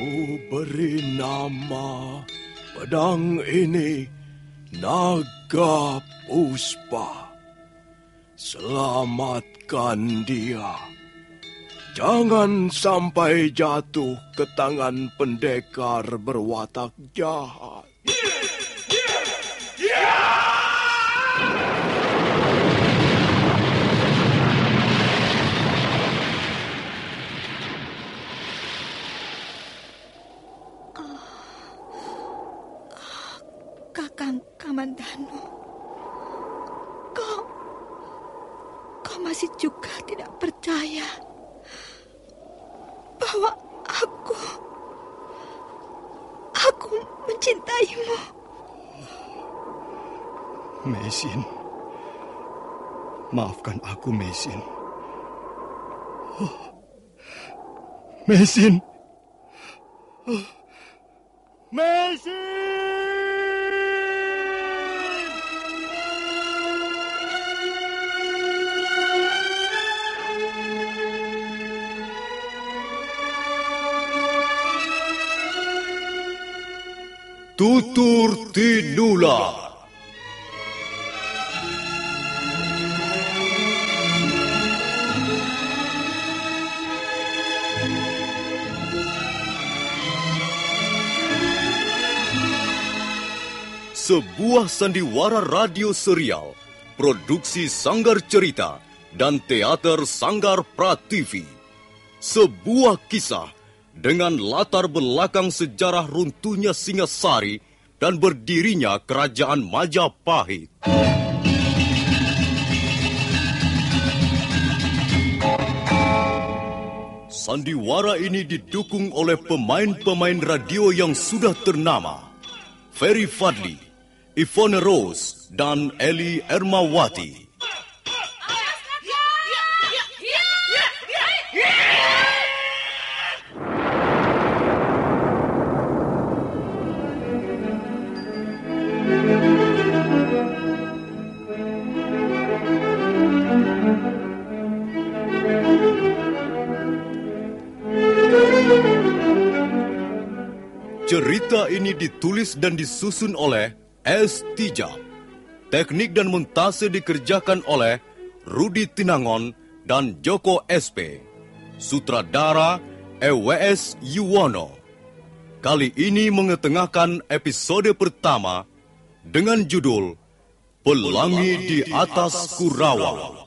Ku beri nama pedang ini Naga Puspa. Selamatkan dia. Jangan sampai jatuh ke tangan pendekar berwatak jahat. Kakang Kamandanu, kau masih juga tidak percaya bahwa aku mencintaimu. Meisin, maafkan aku, Meisin. Meisin. Meisin! Tutur Tinular. Sebuah sandiwara radio serial, produksi Sanggar Cerita dan Teater Sanggar Prativi. Sebuah kisah dengan latar belakang sejarah runtuhnya Singasari dan berdirinya Kerajaan Majapahit. Sandiwara ini didukung oleh pemain-pemain radio yang sudah ternama. Ferry Fadli, Ivone Rose, dan Eli Ermawati. Cerita ini ditulis dan disusun oleh S. Tijab. Teknik dan montase dikerjakan oleh Rudi Tinangon dan Joko SP. Sutradara EWS Yuwono. Kali ini mengetengahkan episode pertama dengan judul Pelangi di Atas Kurawang.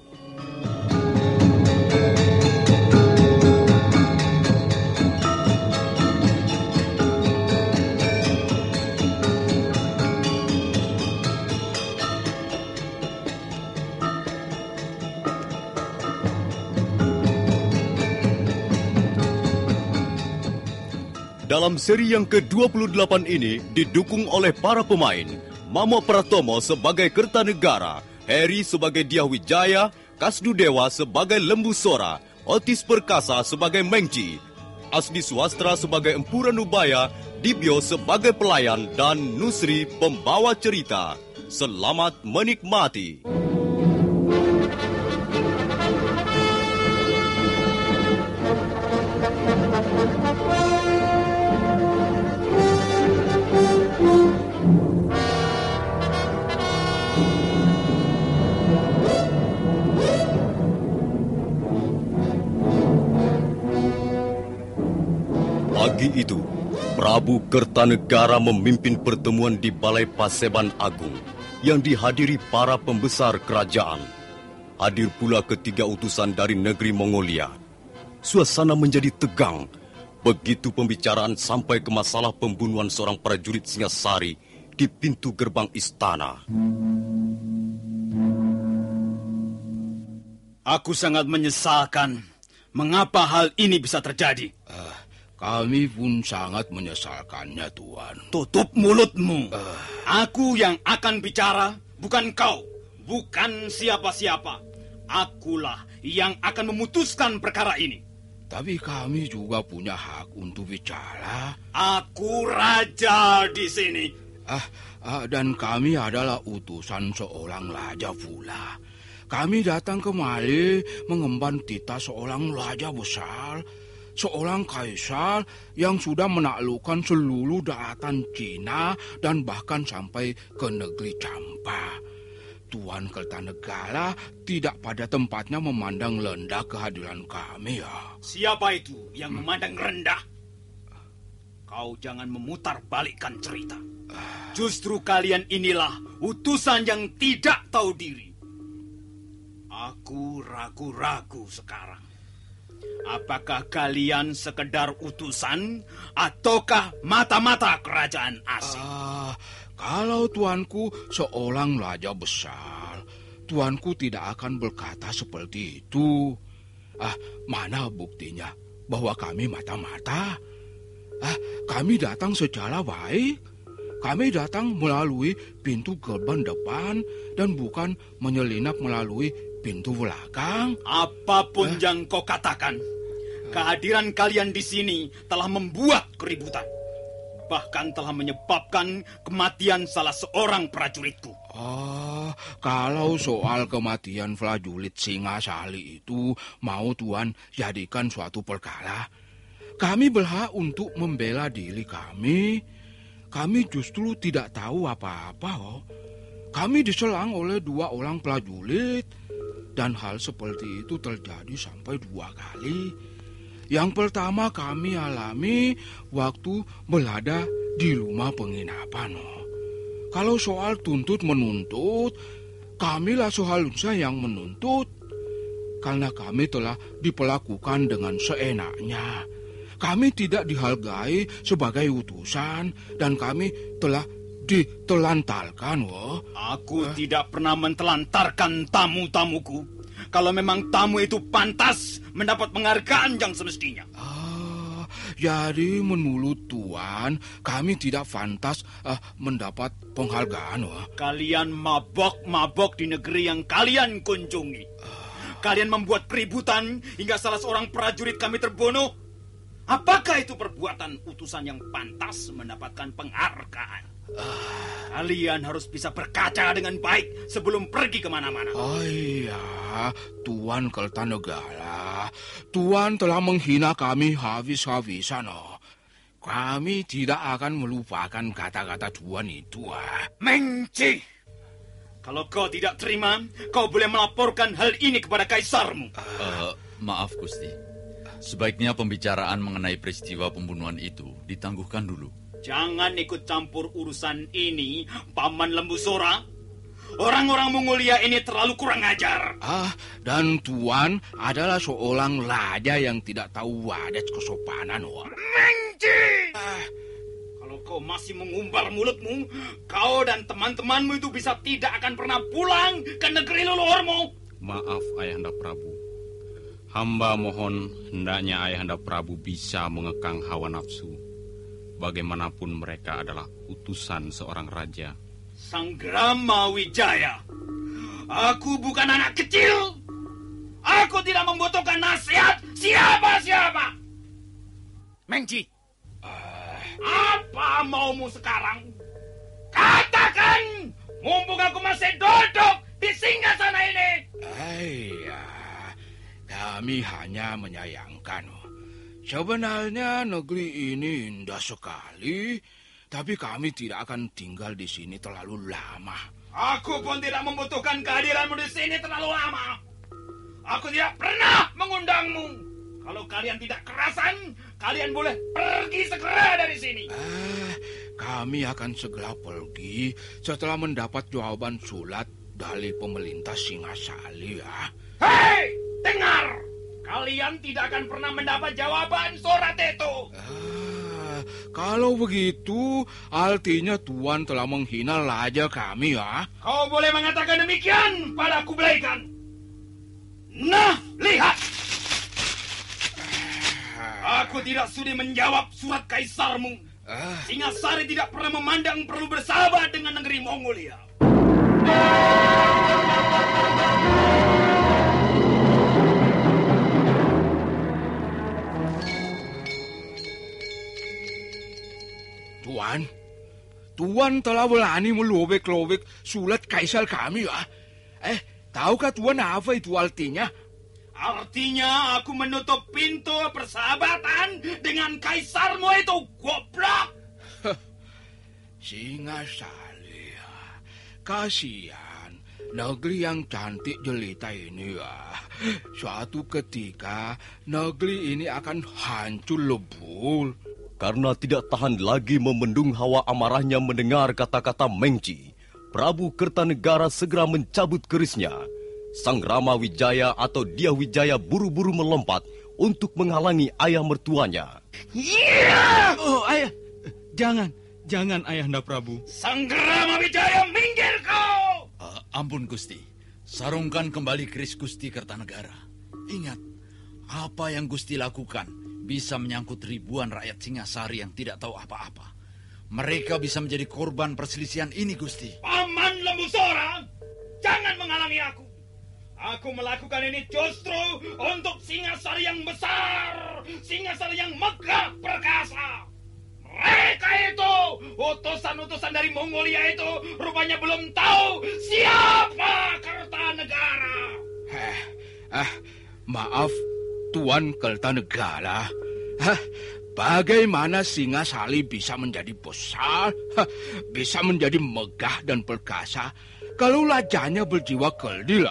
Dalam seri yang ke-28 ini didukung oleh para pemain Mamo Pratomo sebagai Kertanegara, Heri sebagai Diahwijaya, Kasdu Dewa sebagai Lembu Sora, Otis Perkasa sebagai Mengci, Asdi Suastra sebagai Empu Ranubaya, Dibyo sebagai pelayan, dan Nusri pembawa cerita. Selamat menikmati. Pagi itu, Prabu Kertanegara memimpin pertemuan di Balai Paseban Agung yang dihadiri para pembesar kerajaan. Hadir pula ketiga utusan dari negeri Mongolia. Suasana menjadi tegang begitu pembicaraan sampai ke masalah pembunuhan seorang prajurit Singasari di pintu gerbang istana. Aku sangat menyesalkan mengapa hal ini bisa terjadi. Kami pun sangat menyesalkannya, Tuan. Tutup mulutmu. Aku yang akan bicara, bukan kau. Bukan siapa-siapa. Akulah yang akan memutuskan perkara ini. Tapi kami juga punya hak untuk bicara. Aku raja di sini. Dan kami adalah utusan seorang raja pula. Kami datang kemari mengemban titah seorang raja besar. seorang kaisar yang sudah menaklukkan seluruh daratan Cina dan bahkan sampai ke negeri Campa. Tuan Kertanegara tidak pada tempatnya memandang rendah kehadiran kami ya. Siapa itu yang memandang rendah? Kau jangan memutar balikkan cerita. Justru kalian inilah utusan yang tidak tahu diri. Aku ragu-ragu sekarang. Apakah kalian sekedar utusan ataukah mata-mata kerajaan asing? Kalau tuanku seorang raja besar, tuanku tidak akan berkata seperti itu. Mana buktinya bahwa kami mata-mata? Kami datang secara baik. Kami datang melalui pintu gerbang depan dan bukan menyelinap melalui pintu belakang. Apapun yang kau katakan, kehadiran kalian di sini telah membuat keributan. Bahkan telah menyebabkan kematian salah seorang prajuritku. Kalau soal kematian prajurit Singasari itu mau Tuan jadikan suatu perkara, kami berhak untuk membela diri kami. Kami justru tidak tahu apa-apa. Kami diserang oleh 2 orang prajurit. Dan hal seperti itu terjadi sampai 2 kali. Yang pertama kami alami waktu berada di rumah penginapan. Kalau soal tuntut-menuntut, kamilah seharusnya yang menuntut. Karena kami telah diperlakukan dengan seenaknya. Kami tidak dihargai sebagai utusan dan kami telah ditelantarkan. Aku tidak pernah mentelantarkan tamu-tamuku. Kalau memang tamu itu pantas mendapat penghargaan yang semestinya. Jadi menurut Tuan, kami tidak pantas mendapat penghargaan. Kalian mabok-mabok di negeri yang kalian kunjungi. Kalian membuat keributan hingga salah seorang prajurit kami terbunuh. Apakah itu perbuatan utusan yang pantas mendapatkan penghargaan? Kalian harus bisa berkaca dengan baik sebelum pergi kemana-mana. Iya, Tuan Kertanegara, Tuan telah menghina kami habis-habisan. Kami tidak akan melupakan kata-kata Tuan itu. Mengci! Kalau kau tidak terima, kau boleh melaporkan hal ini kepada kaisarmu. Maaf, Gusti. Sebaiknya pembicaraan mengenai peristiwa pembunuhan itu ditangguhkan dulu. Jangan ikut campur urusan ini, Paman Lembu Sora. Orang-orang Mongolia ini terlalu kurang ajar. Dan Tuan adalah seorang raja yang tidak tahu wadas kesopanan. Mengci! Kalau kau masih mengumbar mulutmu, kau dan teman-temanmu itu bisa tidak akan pernah pulang ke negeri leluhurmu. Maaf, Ayahanda Prabu. Hamba mohon hendaknya Ayahanda Prabu bisa mengekang hawa nafsu. Bagaimanapun mereka adalah utusan seorang raja. Sanggrama Wijaya, aku bukan anak kecil. Aku tidak membutuhkan nasihat siapa-siapa. Mengci, apa maumu sekarang? Katakan, mumpung aku masih duduk di singgasana ini. Kami hanya menyayangkan. Sebenarnya negeri ini indah sekali, tapi kami tidak akan tinggal di sini terlalu lama. Aku pun tidak membutuhkan kehadiranmu di sini terlalu lama. Aku tidak pernah mengundangmu. Kalau kalian tidak kerasan, kalian boleh pergi segera dari sini. Kami akan segera pergi setelah mendapat jawaban surat dari pemerintah Singasari ya. Hei! Dengar, kalian tidak akan pernah mendapat jawaban surat itu. Kalau begitu, artinya Tuan telah menghina raja kami ya. Kau boleh mengatakan demikian pada Kublai Khan. Nah, lihat. Aku tidak sudi menjawab surat kaisarmu. Singasari tidak pernah memandang perlu bersahabat dengan negeri Mongolia. Tuan telah berani melobek-lobek surat kaisar kami ya. Tahukah Tuan apa itu artinya? Artinya aku menutup pintu persahabatan dengan kaisarmu itu, goblok. Singasari, kasihan negeri yang cantik jelita ini ya. Suatu ketika negeri ini akan hancur lebur. Karena tidak tahan lagi membendung hawa amarahnya mendengar kata-kata Mengci, Prabu Kertanegara segera mencabut kerisnya. Sang Rama Wijaya atau Dyah Wijaya buru-buru melompat untuk menghalangi ayah mertuanya. Oh, ayah. Jangan Ayahanda Prabu. Sang Rama Wijaya, minggir kau! Ampun Gusti, sarungkan kembali keris Gusti Kertanegara. Ingat, apa yang Gusti lakukan bisa menyangkut ribuan rakyat Singasari yang tidak tahu apa-apa. Mereka bisa menjadi korban perselisihan ini, Gusti. Paman Lembusora, jangan menghalangi aku. Aku melakukan ini justru untuk Singasari yang besar, Singasari yang megah perkasa. Mereka itu, utusan-utusan dari Mongolia itu, rupanya belum tahu siapa Kertanegara. Maaf, Tuan Kertanegara. Bagaimana Singasari bisa menjadi besar, bisa menjadi megah dan perkasa, kalau rajanya berjiwa kerdil?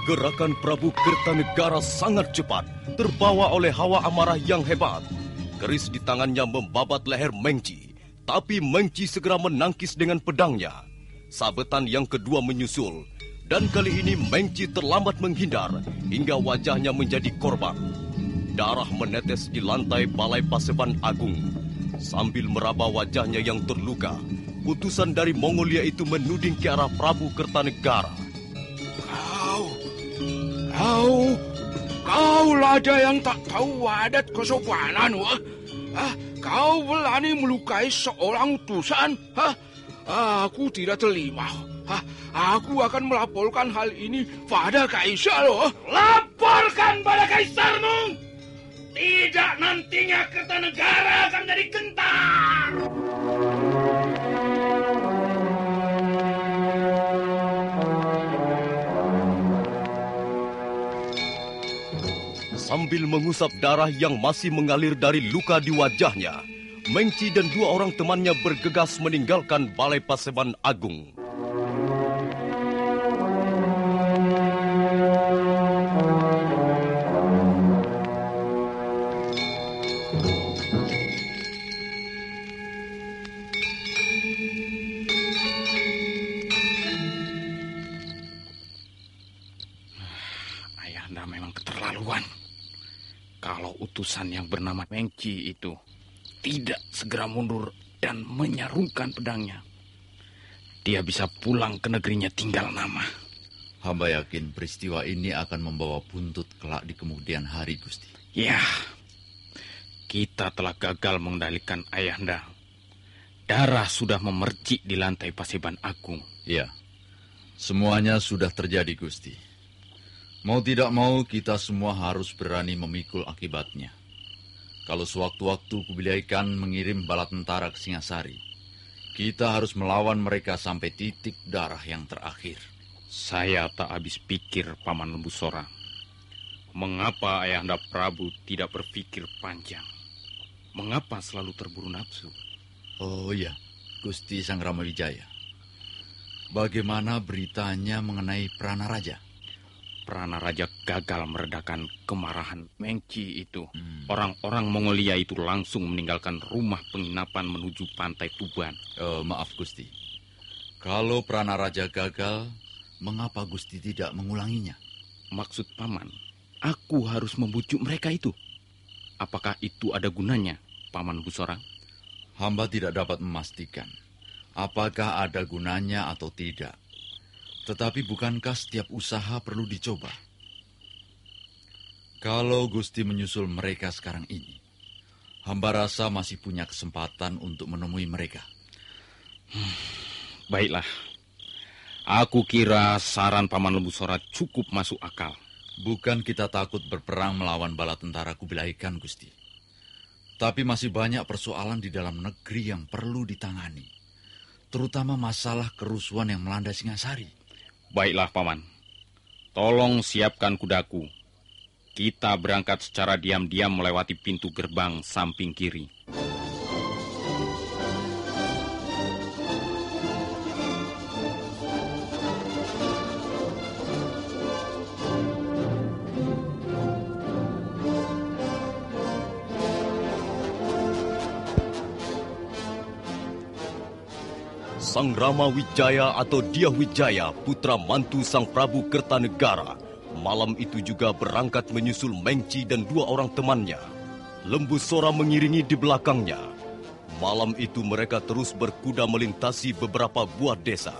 Gerakan Prabu Kertanegara sangat cepat, terbawa oleh hawa amarah yang hebat. Keris di tangannya membabat leher Mengci, tapi Mengci segera menangkis dengan pedangnya. Sabetan yang kedua menyusul, dan kali ini Mengci terlambat menghindar hingga wajahnya menjadi korban. Darah menetes di lantai Balai Paseban Agung. Sambil meraba wajahnya yang terluka, utusan dari Mongolia itu menuding ke arah Prabu Kertanegara. Kau raja yang tak tahu adat kesopanan, wah. Kau berani melukai seorang utusan? Aku tidak terima. Aku akan melaporkan hal ini pada kaisar, wah. Laporkan pada kaisarmu! Tidak, nantinya Kertanegara akan jadi gentar. Sambil mengusap darah yang masih mengalir dari luka di wajahnya, Mengci dan dua orang temannya bergegas meninggalkan Balai Paseban Agung. Ayahanda memang keterlaluan. Kalau utusan yang bernama Mengci itu tidak segera mundur dan menyarungkan pedangnya, dia bisa pulang ke negerinya tinggal nama. Hamba yakin peristiwa ini akan membawa buntut kelak di kemudian hari, Gusti. Ya, kita telah gagal mengendalikan Ayahanda. Darah sudah memercik di lantai Paseban Agung. Ya, semuanya sudah terjadi, Gusti. Mau tidak mau, kita semua harus berani memikul akibatnya. Kalau sewaktu-waktu Kubilai Khan mengirim bala tentara ke Singasari, kita harus melawan mereka sampai titik darah yang terakhir. Saya tak habis pikir, Paman Lembusora. Mengapa Ayahanda Prabu tidak berpikir panjang? Mengapa selalu terburu nafsu? Oh iya, Gusti Sang Rama Wijaya. Bagaimana beritanya mengenai Pranaraja? Pranaraja gagal meredakan kemarahan Mengci itu. Orang-orang Mongolia itu langsung meninggalkan rumah penginapan menuju pantai Tuban. Maaf, Gusti. Kalau Pranaraja gagal, mengapa Gusti tidak mengulanginya? Maksud Paman, aku harus membujuk mereka itu. Apakah itu ada gunanya, Paman Busora? Hamba tidak dapat memastikan apakah ada gunanya atau tidak. Tetapi bukankah setiap usaha perlu dicoba? Kalau Gusti menyusul mereka sekarang ini, hamba rasa masih punya kesempatan untuk menemui mereka. Baiklah. Aku kira saran Paman Lembusora cukup masuk akal. Bukan kita takut berperang melawan bala tentara Kubilai Khan, Gusti. Tetapi masih banyak persoalan di dalam negeri yang perlu ditangani. Terutama masalah kerusuhan yang melanda Singasari. Baiklah, Paman. Tolong siapkan kudaku. Kita berangkat secara diam-diam melewati pintu gerbang samping kiri. Sang Rama Wijaya atau Dyah Wijaya, putra mantu Sang Prabu Kertanegara, malam itu juga berangkat menyusul Mengci dan 2 orang temannya. Lembu Sora mengiringi di belakangnya. Malam itu mereka terus berkuda melintasi beberapa buah desa.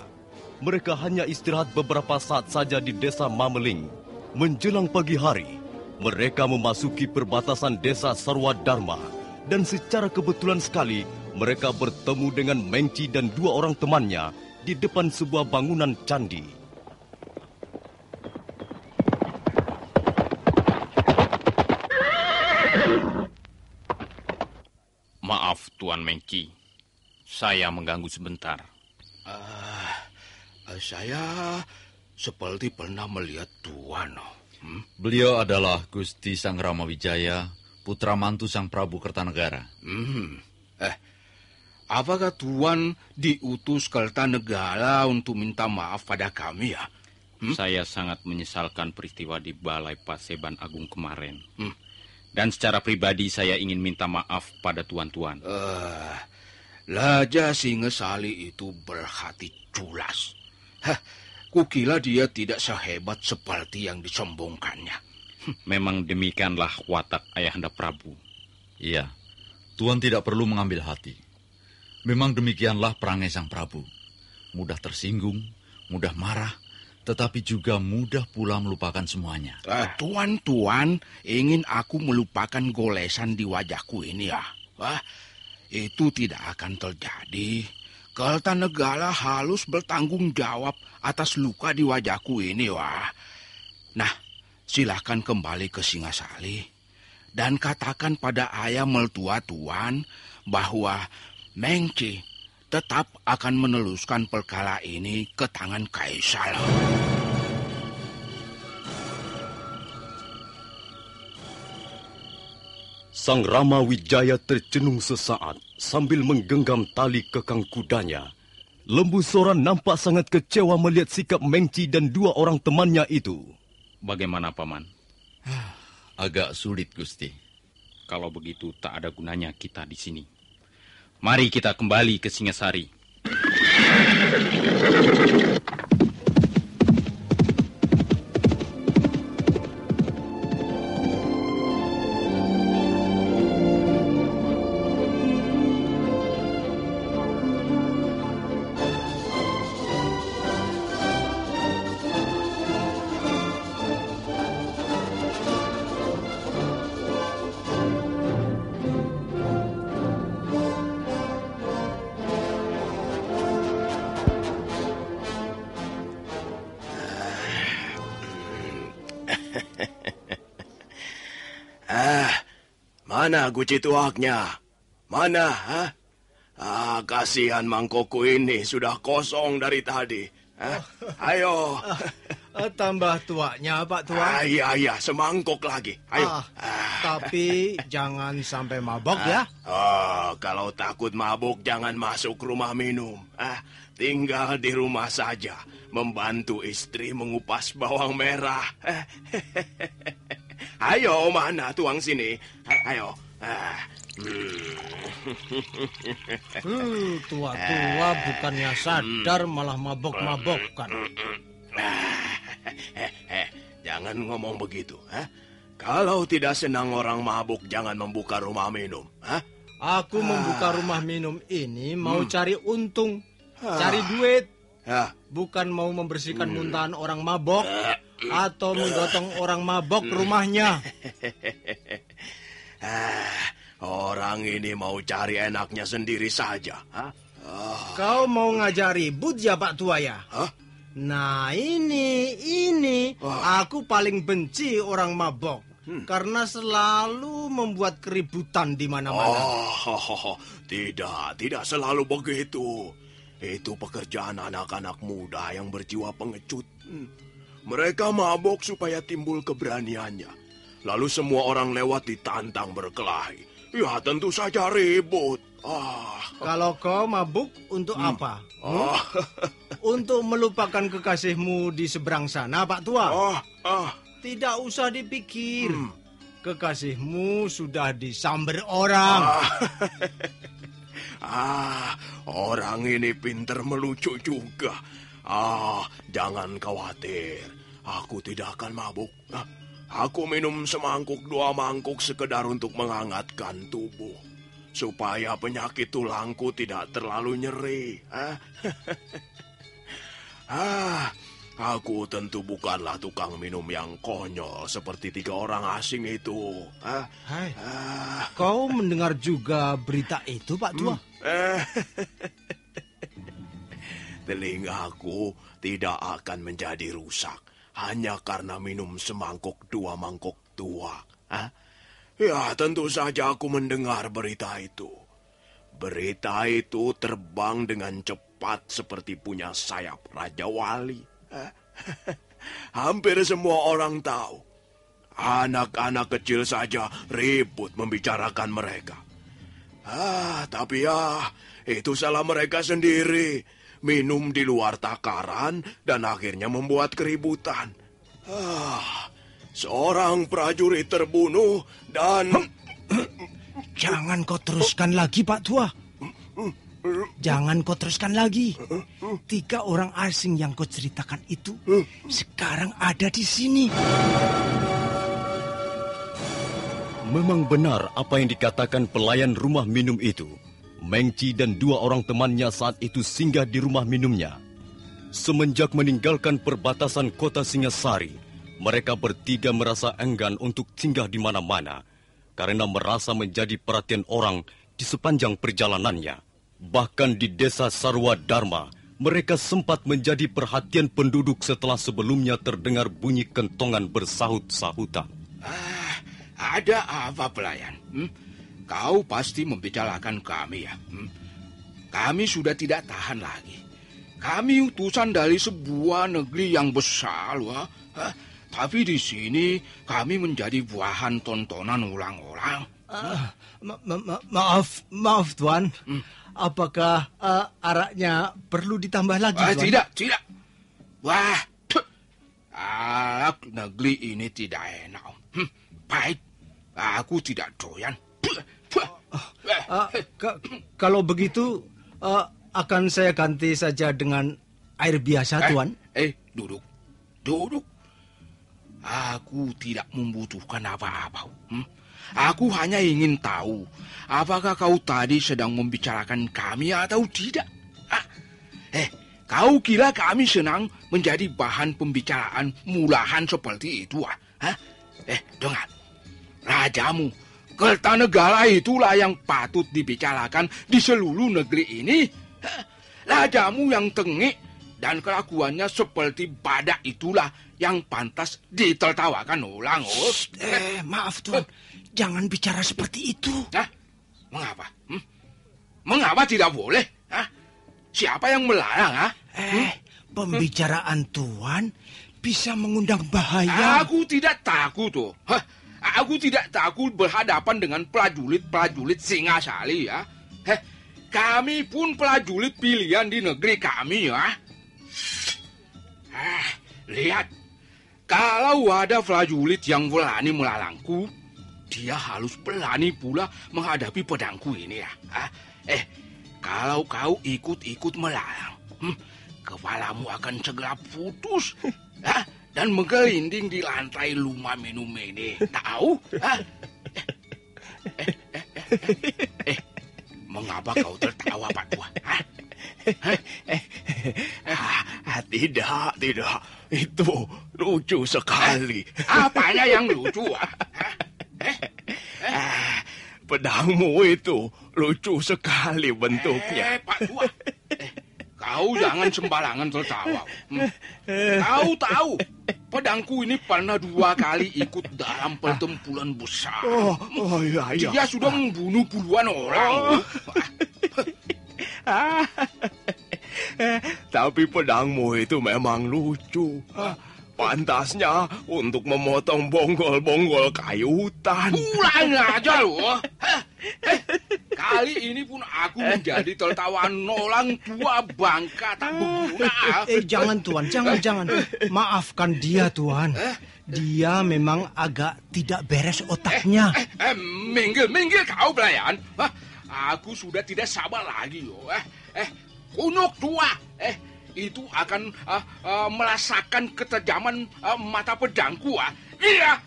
Mereka hanya istirahat beberapa saat saja di desa Mameling. Menjelang pagi hari, mereka memasuki perbatasan desa Sarwadharma. Dan secara kebetulan sekali, mereka bertemu dengan Mengci dan 2 orang temannya di depan sebuah bangunan candi. Maaf, Tuan Mengci. Saya mengganggu sebentar. Saya seperti pernah melihat Tuan. Beliau adalah Gusti Sang Rama Wijaya, putra mantu Sang Prabu Kertanegara. Apakah Tuan diutus Kertanegara untuk minta maaf pada kami ya? Saya sangat menyesalkan peristiwa di Balai Paseban Agung kemarin. Dan secara pribadi saya ingin minta maaf pada tuan-tuan. Raja Singasari itu berhati culas. Kukira dia tidak sehebat seperti yang disombongkannya. Memang demikianlah watak Ayahanda Prabu. Iya, Tuan tidak perlu mengambil hati. Memang demikianlah perangai Sang Prabu. Mudah tersinggung, mudah marah, tetapi juga mudah pula melupakan semuanya. Tuan ingin aku melupakan golesan di wajahku ini ya? Itu tidak akan terjadi. Kertanegara harus bertanggung jawab atas luka di wajahku ini, wah. Nah, silakan kembali ke Singasari dan katakan pada ayah mertua Tuan bahwa Mengci tetap akan meneruskan perkara ini ke tangan Kaisar. Sang Rama Wijaya tercenung sesaat sambil menggenggam tali kekang kudanya. Lembu Sora nampak sangat kecewa melihat sikap Mengci dan 2 orang temannya itu. Bagaimana, Paman? Agak sulit, Gusti. Kalau begitu tak ada gunanya kita di sini. Mari kita kembali ke Singasari. Mana guci tuaknya? Mana, kasihan mangkokku ini sudah kosong dari tadi. Ayo. Tambah tuaknya, Pak Tua. Iya, semangkok lagi. Ayo. Tapi jangan sampai mabok ya. Kalau takut mabuk jangan masuk rumah minum. Tinggal di rumah saja, membantu istri mengupas bawang merah. Ayo, mana tuang sini? Ayo. Tua-tua bukannya sadar malah mabok-mabokkan. Jangan ngomong begitu. Kalau tidak senang orang mabuk, jangan membuka rumah minum. Aku membuka rumah minum ini mau cari untung, cari duit. Bukan mau membersihkan muntahan orang mabok atau menggotong orang mabok rumahnya. Orang ini mau cari enaknya sendiri saja. Kau mau ngajak ribut ya, Pak Tua ya? Nah ini, aku paling benci orang mabok. karena selalu membuat keributan di mana-mana. Tidak selalu begitu. Itu pekerjaan anak-anak muda yang berjiwa pengecut. Mereka mabok supaya timbul keberaniannya. Lalu semua orang lewat ditantang berkelahi. Ya tentu saja ribut. Kalau kau mabuk untuk apa? Untuk melupakan kekasihmu di seberang sana, Pak Tua? Tidak usah dipikir. Kekasihmu sudah disamber orang. Orang ini pintar melucu juga. Jangan khawatir. Aku tidak akan mabuk. Aku minum semangkuk 2 mangkuk sekedar untuk menghangatkan tubuh. Supaya penyakit tulangku tidak terlalu nyeri. Aku tentu bukanlah tukang minum yang konyol seperti 3 orang asing itu. Kau mendengar juga berita itu, Pak Tua? Telingaku tidak akan menjadi rusak hanya karena minum semangkuk 2 mangkok tua. Ya, tentu saja aku mendengar berita itu. Berita itu terbang dengan cepat seperti punya sayap Raja Wali. Hampir semua orang tahu. Anak-anak kecil saja ribut membicarakan mereka. Tapi itu salah mereka sendiri. Minum di luar takaran dan akhirnya membuat keributan. Seorang prajurit terbunuh dan... Jangan kau teruskan lagi, Pak Tua. Jangan kau teruskan lagi. 3 orang asing yang kau ceritakan itu sekarang ada di sini. Memang benar apa yang dikatakan pelayan rumah minum itu. Mengci dan 2 orang temannya saat itu singgah di rumah minumnya. Semenjak meninggalkan perbatasan kota Singasari, mereka bertiga merasa enggan untuk singgah di mana-mana karena merasa menjadi perhatian orang di sepanjang perjalanannya. Bahkan di desa Sarwa Dharma, mereka sempat menjadi perhatian penduduk setelah sebelumnya terdengar bunyi kentongan bersahut-sahutan. Ada apa, pelayan? Kau pasti membicarakan kami, ya? Kami sudah tidak tahan lagi. Kami utusan dari sebuah negeri yang besar, loh. Tapi di sini kami menjadi bahan tontonan orang-orang. Maaf, Tuan. Apakah araknya perlu ditambah lagi, Tuan? Tidak. Wah, arak negeri ini tidak enak. Pahit. Aku tidak doyan. Kalau begitu, akan saya ganti saja dengan air biasa, Tuan. Duduk. Aku tidak membutuhkan apa-apa. Aku hanya ingin tahu, apakah kau tadi sedang membicarakan kami atau tidak? Kau kira kami senang menjadi bahan pembicaraan mulahan seperti itu? Dengar, rajamu, Kertanegara itulah yang patut dibicarakan di seluruh negeri ini. Rajamu yang tengik dan kelakuannya seperti badak itulah yang pantas ditertawakan orang. Maaf, Tuan. Jangan bicara seperti itu. Mengapa? Mengapa tidak boleh? Siapa yang melarang? Pembicaraan Tuan bisa mengundang bahaya. Aku tidak takut, tuh. Aku tidak takut berhadapan dengan prajurit Singasari, ya. Kami pun prajurit pilihan di negeri kami, ya. Lihat, kalau ada prajurit yang berani melarangku, dia harus berani pula menghadapi pedangku ini, ya. Kalau kau ikut-ikut melarang, kepalamu akan segera putus, dan menggelinding di lantai rumah minum ini. Tahu? Mengapa kau tertawa, Pak Tua? Tidak. Itu lucu sekali. Apanya yang lucu? Pedangmu itu lucu sekali bentuknya. Pak Tua, Kau jangan sembarangan tertawa. Kau tahu, pedangku ini pernah 2 kali ikut dalam pertempuran besar. Iya. Dia sudah membunuh puluhan orang. Tapi pedangmu itu memang lucu. Pantasnya untuk memotong bonggol-bonggol kayu hutan. Pulang aja loh. Kali ini pun aku menjadi tertawan nolang tua bangka tak berguna. Jangan Tuan, jangan. Maafkan dia Tuan. Dia memang agak tidak beres otaknya. Minggir kau pelayan. Aku sudah tidak sabar lagi loh. Kunuk tua. Itu akan merasakan ketajaman mata pedangku. Dia.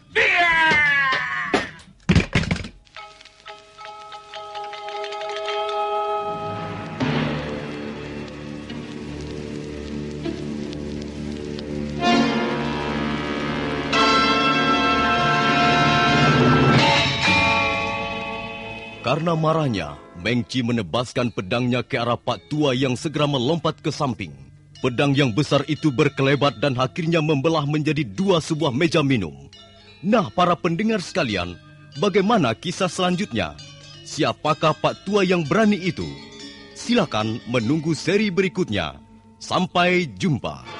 Karena marahnya, Mengci menebaskan pedangnya ke arah Pak Tua yang segera melompat ke samping. Pedang yang besar itu berkelebat dan akhirnya membelah menjadi 2 sebuah meja minum. Nah, para pendengar sekalian, bagaimana kisah selanjutnya? Siapakah Pak Tua yang berani itu? Silakan menunggu seri berikutnya. Sampai jumpa.